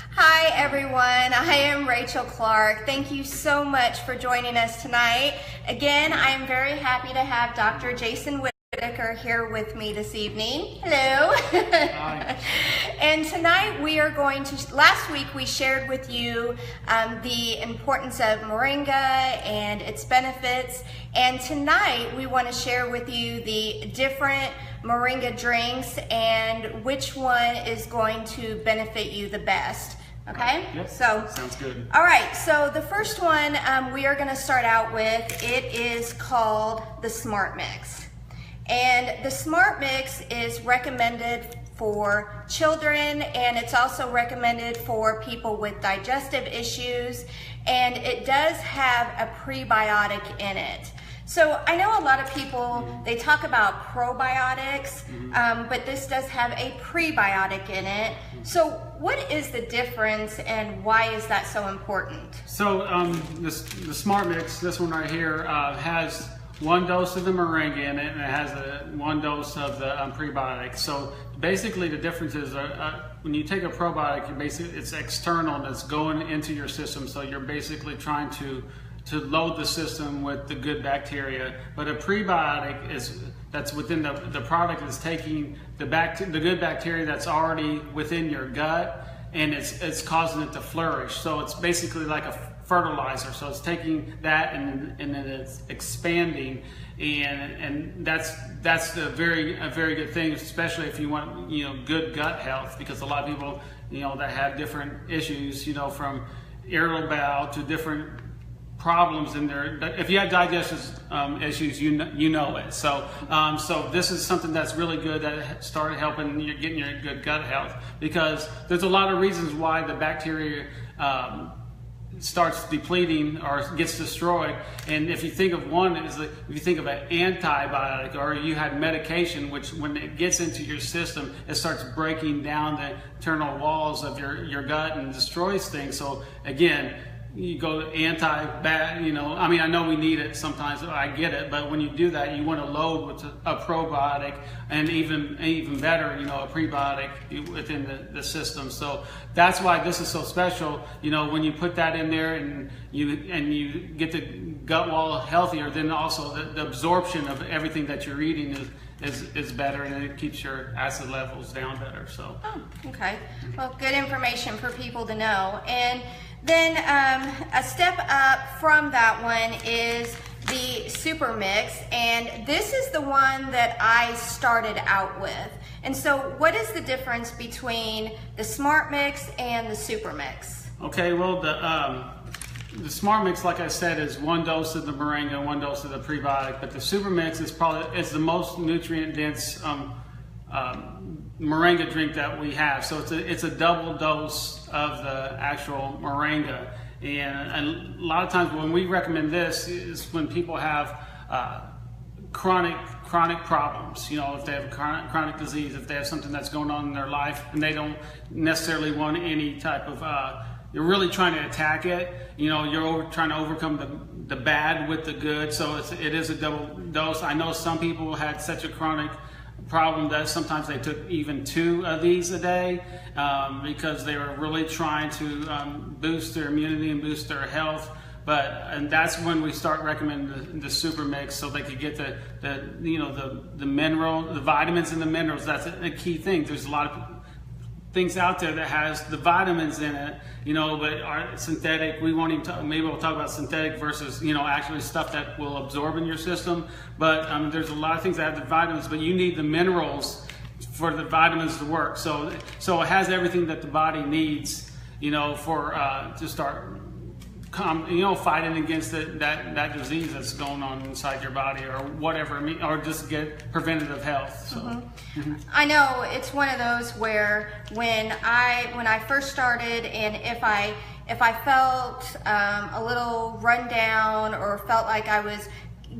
Hi everyone, I am Rachael Clark. Thank you so much for joining us tonight. Again, I am very happy to have Dr. Jason Whitaker here with me this evening. Hello. Hi. And tonight we are going to, last week we shared with you the importance of Moringa and its benefits. And tonight we want to share with you the different Moringa drinks and which one is going to benefit you the best. Okay? Yep. So sounds good. All right, so the first one we are going to start out with, it is called the Smart Mix. And the Smart Mix is recommended for children, and it's also recommended for people with digestive issues, and it does have a prebiotic in it. So I know a lot of people, they talk about probiotics, but this does have a prebiotic in it. So what is the difference and why is that so important? So the Smart Mix, this one right here, has 1 dose of the Moringa in it, and it has 1 dose of the prebiotic. So basically the difference is when you take a probiotic, it's external and it's going into your system. So you're basically trying to load the system with the good bacteria, but a prebiotic that's within the product is taking the good bacteria that's already within your gut, and it's causing it to flourish. So it's basically like a fertilizer. So it's taking that and then it's expanding, and that's a very good thing, especially if you want good gut health, because a lot of people that have different issues, from irritable bowel to different problems in there. If you have digestive issues, you know it. So this is something that's really good that started helping you getting your good gut health, because there's a lot of reasons why the bacteria starts depleting or gets destroyed. And if you think of one, if you think of an antibiotic, or you had medication, which when it gets into your system, it starts breaking down the internal walls of your gut and destroys things. So again, you go I mean, I know we need it sometimes, I get it, but when you do that, you want to load with a probiotic, and even better, a prebiotic within the system. So that's why this is so special. When you put that in there and you get the gut wall healthier, then also the absorption of everything that you're eating is better, and it keeps your acid levels down better. So. Oh, okay. Well, good information for people to know. And then a step up from that one is the Super Mix, and this is the one that I started out with. And so what is the difference between the Smart Mix and the Super Mix? Okay, well, the Smart Mix, like I said, is 1 dose of the Moringa, 1 dose of the prebiotic, but the Super Mix is the most nutrient dense Moringa drink that we have. So it's a double dose of the actual Moringa, and a lot of times when we recommend this is when people have chronic problems. If they have chronic disease, if they have something that's going on in their life, and they don't necessarily want any type of you're really trying to attack it. You're trying to overcome the bad with the good. So it is a double dose. I know some people had such a chronic problem that sometimes they took even 2 of these a day, because they were really trying to boost their immunity and boost their health. And that's when we start recommending the Super Mix, so they could get the mineral, the vitamins and the minerals. That's a key thing. There's a lot of things out there that has the vitamins in it, but are synthetic. We won't even maybe we'll talk about synthetic versus, actually stuff that will absorb in your system. But there's a lot of things that have the vitamins, but you need the minerals for the vitamins to work. So it has everything that the body needs, for to start fighting against that disease that's going on inside your body, or whatever, or just get preventative health. So. I know it's one of those where when I first started, and if I felt a little run down or felt like I was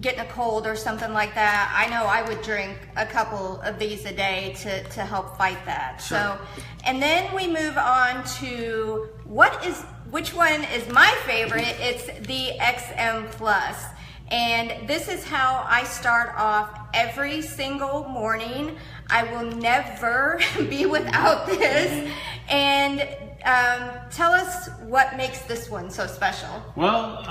getting a cold or something like that, I know I would drink a couple of these a day to help fight that. Sure. So, and then we move on to which one is my favorite. It's the XM Plus. And this is how I start off every single morning. I will never be without this. And tell us what makes this one so special. Well,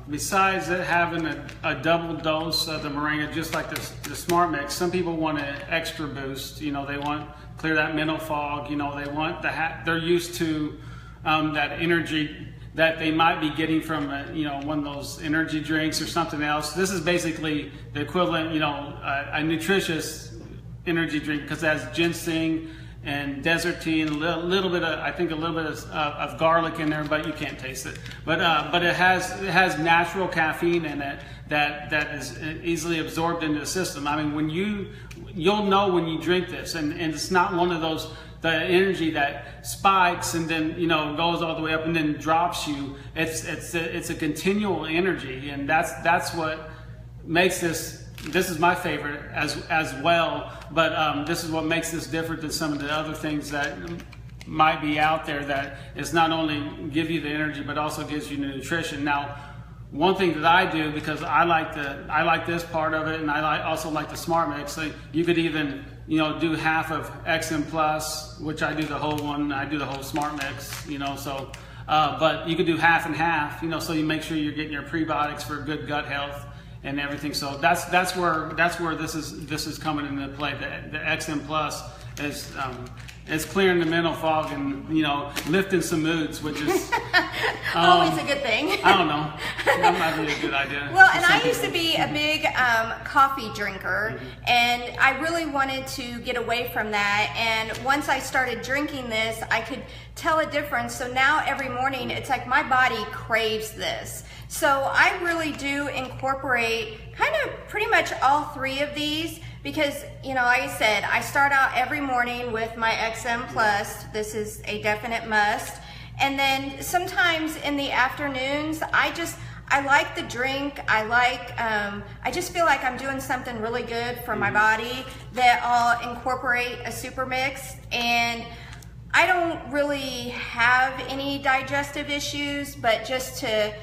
besides it having a double dose of the Moringa, just like the Smart Mix, some people want an extra boost. You know, they want clear that mental fog. You know, they want they're used to that energy that they might be getting from one of those energy drinks or something else. This is basically the equivalent, a nutritious energy drink, because it has ginseng and desert tea and a little bit of garlic in there, but you can't taste it. But it has natural caffeine in it that is easily absorbed into the system. I mean, you'll know when you drink this, and it's not one of those, the energy that spikes and then goes all the way up and then drops you. It's a continual energy, and that's what makes this. This is my favorite as well, but this is what makes this different than some of the other things that might be out there, that is not only give you the energy but also gives you the nutrition. Now, one thing that I do, because I like this part of it, and I also like the Smart Mix. So you could even do half of XM Plus, which I do the whole one. I do the whole Smart Mix. So but you could do half and half. So you make sure you're getting your prebiotics for good gut health and everything. So that's where this is coming into play. The XM Plus is clearing the mental fog and lifting some moods, which is always a good thing. I don't know, that might be a good idea. Well, and I used to be a big coffee drinker, and I really wanted to get away from that. And once I started drinking this, I could tell a difference. So now every morning, it's like my body craves this. So I really do incorporate kind of pretty much all three of these, because, like I said, I start out every morning with my XM Plus. This is a definite must. And then sometimes in the afternoons, I like the drink. I just feel like I'm doing something really good for my body, that I'll incorporate a super mix. And I don't really have any digestive issues, but just to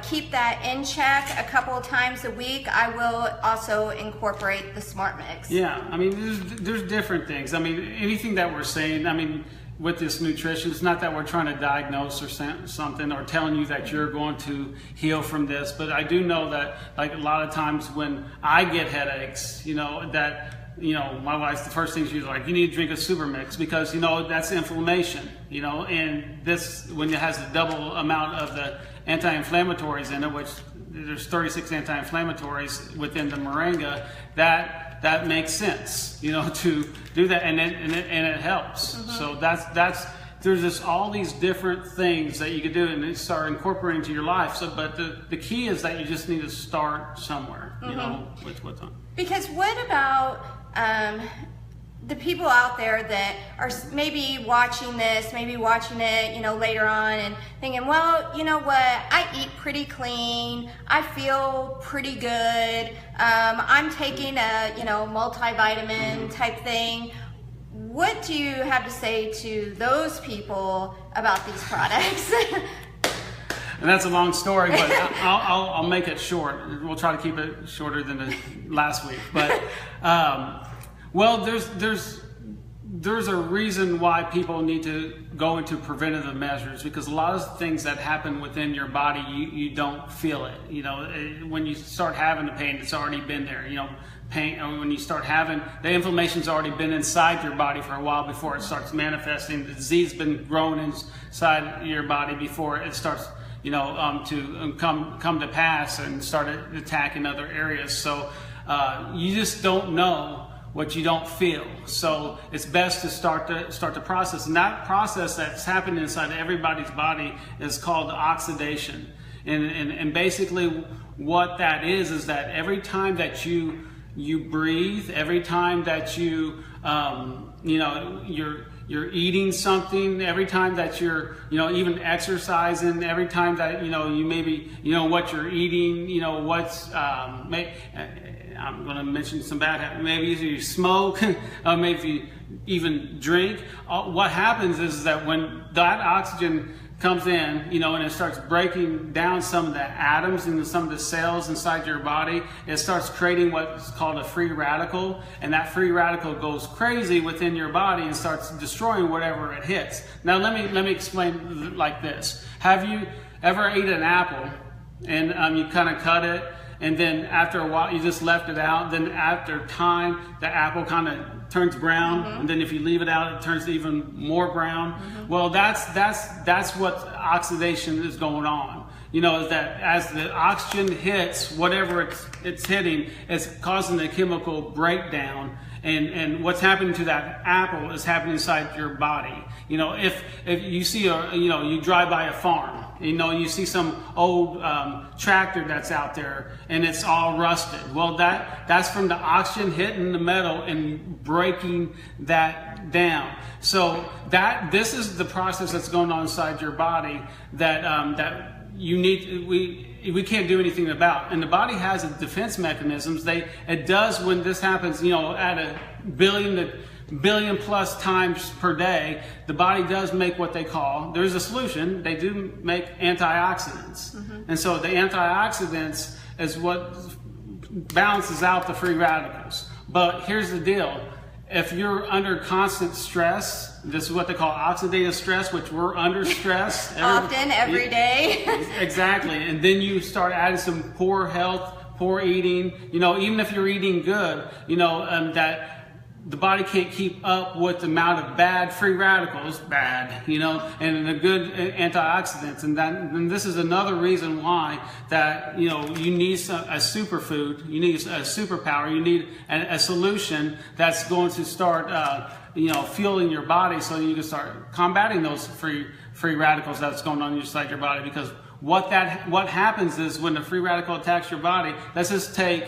keep that in check a couple of times a week, I will also incorporate the Smart Mix. Yeah, I mean, there's different things. I mean, anything that we're saying, I mean, with this nutrition, it's not that we're trying to diagnose or something or telling you that you're going to heal from this, but I do know that, like, a lot of times when I get headaches, my wife's, the first thing she's like, you need to drink a super mix, because that's inflammation, and this, when it has a double amount of the anti-inflammatories in it, which there's 36 anti-inflammatories within the Moringa, that makes sense, to do that, and it helps. So there's just all these different things that you could do and start incorporating into your life. So, but the key is that you just need to start somewhere, with what's on. Because what about the people out there that are maybe watching this, maybe watching it, later on and thinking, well, you know what, I eat pretty clean, I feel pretty good, I'm taking a, multivitamin type thing. What do you have to say to those people about these products? And that's a long story, but I'll make it short. We'll try to keep it shorter than the last week. But well, there's a reason why people need to go into preventative measures, because a lot of things that happen within your body, you don't feel it. When you start having the pain, it's already been there. Pain, when you start having the inflammation's already been inside your body for a while before it starts manifesting. The disease has been growing inside your body before it starts to come to pass and start attacking other areas. So you just don't know what you don't feel. So it's best to start the process. And that process that's happening inside everybody's body is called oxidation. And basically what that is that every time that you breathe, every time that you're eating something, every time that you're, even exercising, every time that, you maybe, what you're eating, I'm going to mention some bad habits. Maybe you smoke, maybe you even drink. What happens is that when that oxygen comes in, and it starts breaking down some of the atoms and some of the cells inside your body. It starts creating what's called a free radical, and that free radical goes crazy within your body and starts destroying whatever it hits. Now let me explain like this. Have you ever eaten an apple and you kind of cut it, and then after a while you just left it out, then after time the apple kind of turns brown, and then if you leave it out it turns even more brown? Well, that's what oxidation is going on. Is that as the oxygen hits whatever it's hitting, it's causing a chemical breakdown, and what's happening to that apple is happening inside your body. If you see you drive by a farm, you see some old tractor that's out there and it's all rusted. Well, that's from the oxygen hitting the metal and breaking that down. So this is the process that's going on inside your body that you need. We can't do anything about. And the body has its defense mechanisms. It does when this happens, at a billion plus times per day, the body does make what they call, there's a solution, they do make antioxidants. And so the antioxidants is what balances out the free radicals. But here's the deal. If you're under constant stress, this is what they call oxidative stress, which we're under stress. Often, every day. Exactly. And then you start adding some poor health, poor eating, even if you're eating good, that the body can't keep up with the amount of bad free radicals, and the good antioxidants. And this is another reason why that, you need a superfood, you need a superpower, you need a solution that's going to start, fueling your body so you can start combating those free radicals that's going on inside your body. Because what happens is when the free radical attacks your body, let's just take,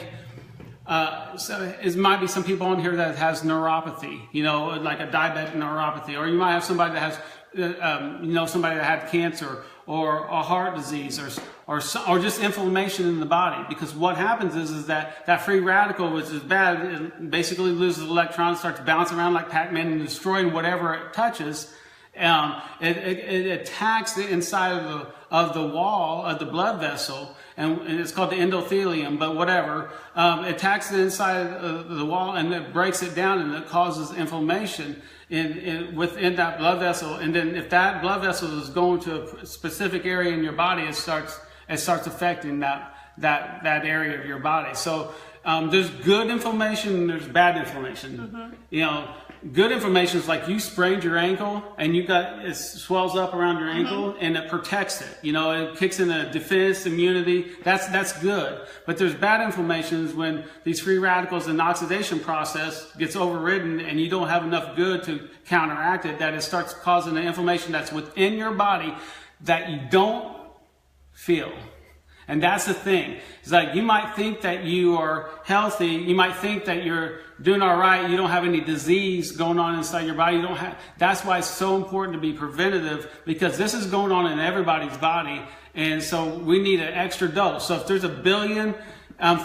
so it might be some people on here that has neuropathy, like a diabetic neuropathy, or you might have somebody that has, somebody that had cancer or a heart disease or just inflammation in the body. Because what happens is that free radical, which is bad, it basically loses electrons, starts bouncing around like Pac-Man and destroying whatever it touches. It attacks the inside of the wall of the blood vessel, and it's called the endothelium, but whatever. It attacks the inside of the wall and it breaks it down, and it causes inflammation within that blood vessel. And then if that blood vessel is going to a specific area in your body, it starts affecting that area of your body. So there's good inflammation and there's bad inflammation. Good inflammation is like you sprained your ankle and it swells up around your ankle and it protects it. It kicks in a defense, immunity. That's good. But there's bad inflammations when these free radicals and oxidation process gets overridden and you don't have enough good to counteract it, that it starts causing an inflammation that's within your body that you don't feel. And that's the thing. It's like you might think that you are healthy. You might think that you're doing all right. You don't have any disease going on inside your body. That's why it's so important to be preventative, because this is going on in everybody's body. And so we need an extra dose. So if there's a billion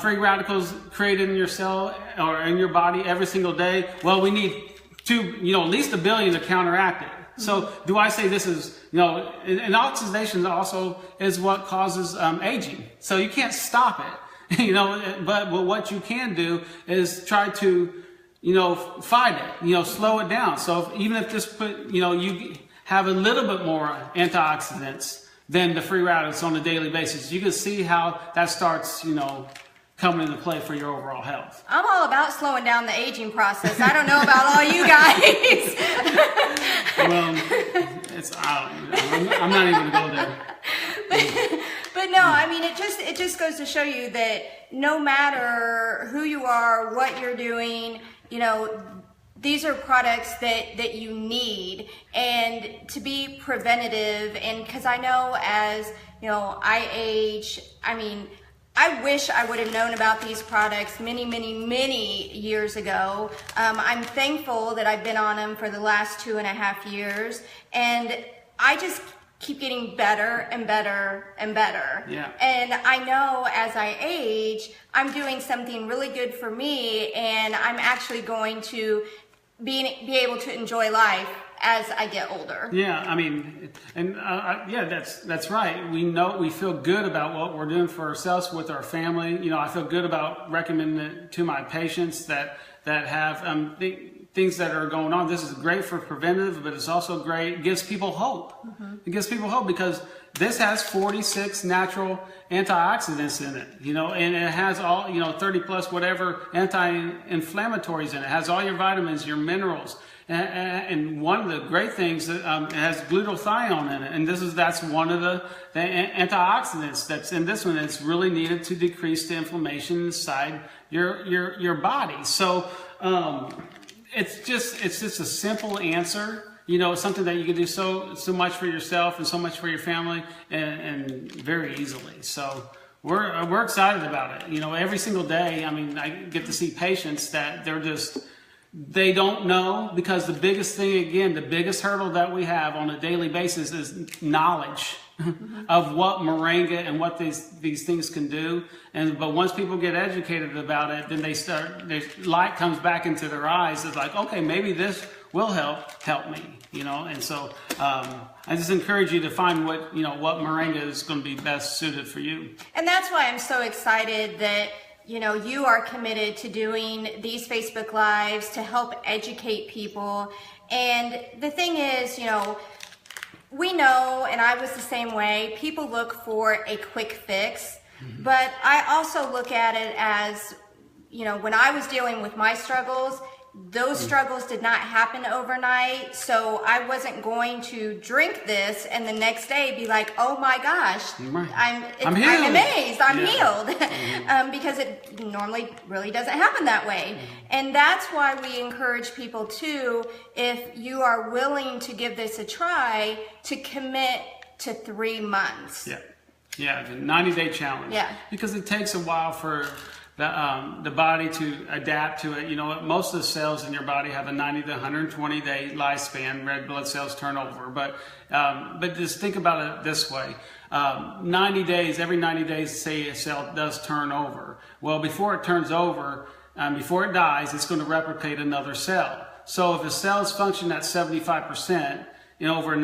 free radicals created in your cell or in your body every single day, well, we need at least a billion to counteract it. So do I say this is, and oxidation also is what causes aging. So you can't stop it, but what you can do is try to, fight it, slow it down. So even if this you have a little bit more antioxidants than the free radicals on a daily basis, you can see how that starts, coming into play for your overall health. I'm all about slowing down the aging process. I don't know about all you guys. Well, I'm not even going to go there. But no, I mean, it just goes to show you that no matter who you are, what you're doing, these are products that you need, and to be preventative. And because I know as, I age, I wish I would have known about these products many, many, many years ago. I'm thankful that I've been on them for the last 2.5 years, and I just keep getting better and better and better. Yeah. And I know as I age, I'm doing something really good for me, and I'm actually going to be able to enjoy life as I get older. Yeah, I mean, and yeah, that's right. We feel good about what we're doing for ourselves with our family. You know, I feel good about recommending it to my patients that have things that are going on. This is great for preventative, but it's also great. It gives people hope. It gives people hope because this has 46 natural antioxidants in it, you know, and it has all, 30 plus whatever anti-inflammatories in it. It has all your vitamins, your minerals. And one of the great things that it has glutathione in it, and that's one of the antioxidants that's in this one. It's really needed to decrease the inflammation inside your body. So it's just a simple answer. You know, something that you can do so much for yourself and so much for your family, and very easily. So we're excited about it. You know, every single day. I mean, I get to see patients that they don't know, because the biggest thing, again, the biggest hurdle that we have on a daily basis is knowledge of what Moringa and what these things can do. But once people get educated about it, then their light comes back into their eyes. It's like, okay, maybe this will help me, you know. And so I just encourage you to find what Moringa is going to be best suited for you. And that's why I'm so excited that you are committed to doing these Facebook Lives to help educate people. And the thing is, we know, and I was the same way, people look for a quick fix. But I also look at it as, when I was dealing with my struggles, those struggles did not happen overnight. So I wasn't going to drink this and the next day be like, oh my gosh, I'm amazed, I'm healed. Because it normally really doesn't happen that way. And that's why we encourage people too, if you are willing to give this a try, to commit to 3 months. Yeah, the 90-day challenge. Yeah. Because it takes a while for the body to adapt to it. Most of the cells in your body have a 90 to 120 day lifespan. Red blood cells turn over. But just think about it this way. 90 days, every 90 days, say a cell does turn over. Well, before it turns over, before it dies, it's going to replicate another cell. So if a cell's function at 75%, over a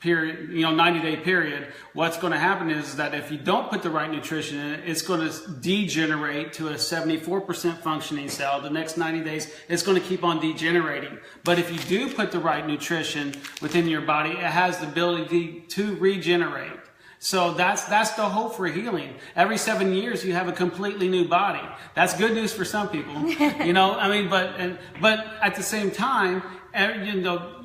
90-day period, what's going to happen is that if you don't put the right nutrition in it, it's going to degenerate to a 74% functioning cell. The next 90 days, it's going to keep on degenerating. But if you do put the right nutrition within your body, it has the ability to regenerate. So that's the hope for healing. Every 7 years, you have a completely new body. That's good news for some people, but at the same time,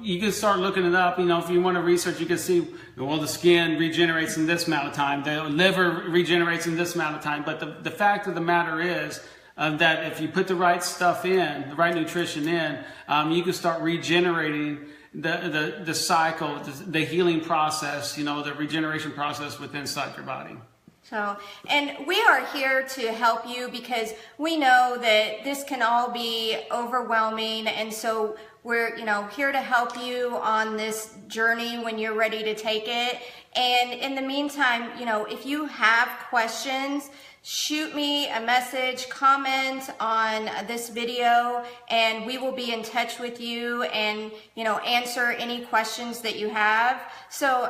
you can start looking it up. If you want to research, you can see, well, the skin regenerates in this amount of time, the liver regenerates in this amount of time. But the fact of the matter is that if you put the right stuff in, the right nutrition in, you can start regenerating the cycle, the healing process, the regeneration process within inside your body. So, and we are here to help you because we know that this can all be overwhelming, and so we're here to help you on this journey when you're ready to take it. And in the meantime, if you have questions, shoot me a message, comment on this video, and we will be in touch with you and answer any questions that you have. So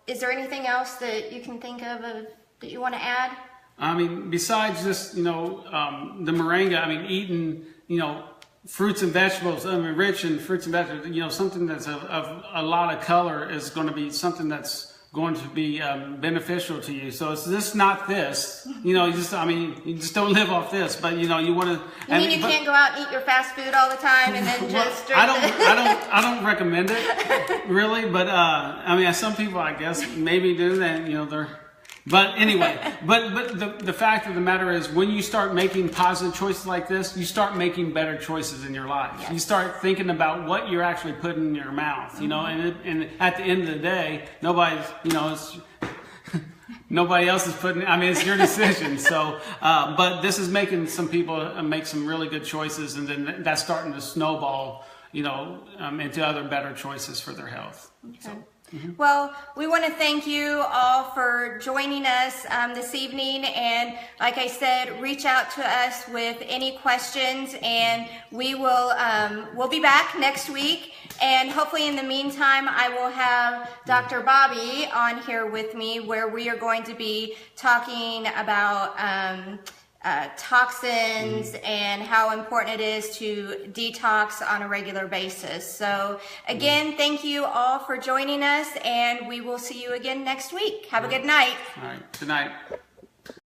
is there anything else that you can think of that you want to add? I mean, besides just the Moringa, I mean, eating fruits and vegetables, rich in fruits and vegetables, something that's of a lot of color is going to be something that's going to be beneficial to you. So it's just not this, you just don't live off this, but you want to. You can't go out and eat your fast food all the time and then just drink I don't recommend it really, but some people I guess maybe do. Then they're. But anyway, but the fact of the matter is, when you start making positive choices like this, you start making better choices in your life. Yes. You start thinking about what you're actually putting in your mouth, and at the end of the day, nobody's, nobody else is putting, it's your decision. So, but this is making some people make some really good choices, and then that's starting to snowball, into other better choices for their health. Okay. So. Well, we want to thank you all for joining us this evening, and like I said, reach out to us with any questions, and we will we'll be back next week, and hopefully in the meantime I will have Dr. Bobby on here with me, where we are going to be talking about toxins and how important it is to detox on a regular basis. So again, thank you all for joining us, and we will see you again next week. Have a good night. All right. Good night.